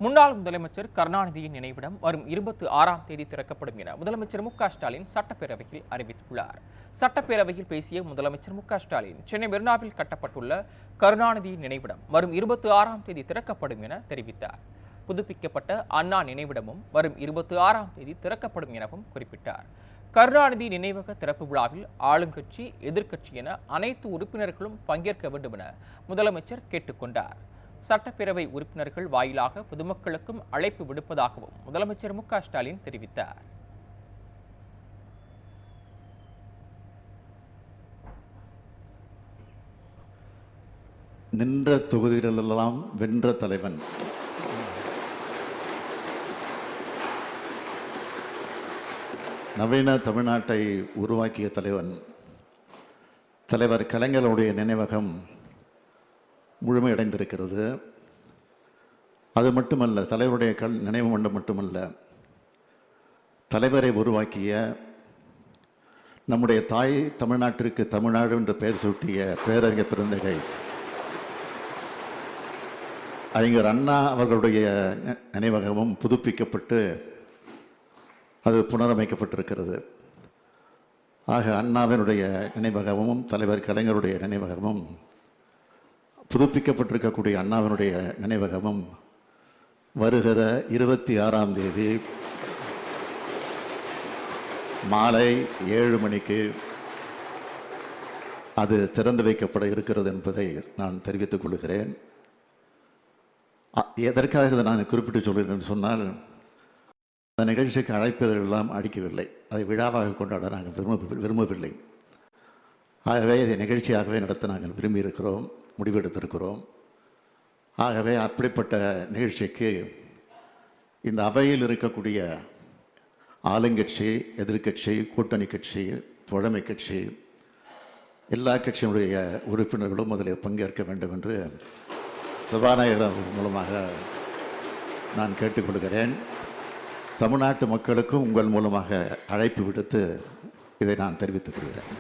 முன்னாள் முதலமைச்சர் கருணாநிதியின் நினைவிடம் வரும் 26ஆம் தேதி திறக்கப்படும் என முதலமைச்சர் மு.க.ஸ்டாலின் சட்டப்பேரவையில் அறிவித்துள்ளார். சட்டப்பேரவையில் பேசிய முதலமைச்சர் மு.க.ஸ்டாலின் சென்னை மெரினாவில் கட்டப்பட்டுள்ள கருணாநிதியின் நினைவிடம் வரும் 26ஆம் தேதி திறக்கப்படும் என தெரிவித்தார். புதுப்பிக்கப்பட்ட அண்ணா நினைவிடமும் வரும் 26ஆம் தேதி திறக்கப்படும் எனவும் குறிப்பிட்டார். கருணாநிதி நினைவக திறப்பு விழாவில் ஆளுங்கட்சி, எதிர்க்கட்சி என அனைத்து உறுப்பினர்களும் பங்கேற்க வேண்டும் என முதலமைச்சர் கேட்டுக்கொண்டார். சட்டப்பேரவை உறுப்பினர்கள் வாயிலாக பொதுமக்களுக்கும் அழைப்பு விடுப்பதாகவும் முதலமைச்சர் மு.க.ஸ்டாலின் தெரிவித்தார். நின்ற தொகுதிகளெல்லாம் வென்ற தலைவன். நவீன தமிழ்நாட்டை உருவாக்கிய தலைவன் தலைவர் கலைஞருடைய நினைவகம் முழுமையடைந்திருக்கிறது. அது மட்டுமல்ல, தலைவருடைய நினைவு மன்றம் மட்டுமல்ல, தலைவரை உருவாக்கிய நம்முடைய தாய் தமிழ்நாட்டிற்கு தமிழ்நாடு என்று பெயர் சூட்டிய பேரறிஞர் பெருந்தகை அறிஞர் அண்ணா அவர்களுடைய நினைவகமும் புதுப்பிக்கப்பட்டு அது புனரமைக்கப்பட்டிருக்கிறது. ஆக அண்ணாவினுடைய நினைவகமும் தலைவர் கலைஞருடைய நினைவகமும் புதுப்பிக்கப்பட்டிருக்கக்கூடிய அண்ணாவினுடைய நினைவகமும் வருகிற 26ஆம் தேதி மாலை 7 மணிக்கு அது திறந்து வைக்கப்பட இருக்கிறது என்பதை நான் தெரிவித்துக் கொள்கிறேன். எதற்காக இதை நான் குறிப்பிட்டு சொல்கிறேன் சொன்னால், அந்த நிகழ்ச்சிக்கு அழைப்பதெல்லாம் அடிக்கவில்லை, அதை விழாவாக கொண்டாட நாங்கள் விரும்பவில்லை. ஆகவே இதை நிகழ்ச்சியாகவே நடத்த நாங்கள் விரும்பியிருக்கிறோம், முடிவெடுத்திருக்கிறோம். ஆகவே அப்படிப்பட்ட நிகழ்ச்சிக்கு இந்த அவையில் இருக்கக்கூடிய ஆளுங்கட்சி, எதிர்க்கட்சி, கூட்டணி கட்சி, தோழமை கட்சி, எல்லா கட்சியினுடைய உறுப்பினர்களும் அதில் பங்கேற்க வேண்டும் என்று சபாநாயகர் மூலமாக நான் கேட்டுக்கொள்கிறேன். தமிழ்நாட்டு மக்களுக்கும் உங்கள் மூலமாக அழைப்பு விடுத்து இதை நான் தெரிவித்துக் கொள்கிறேன்.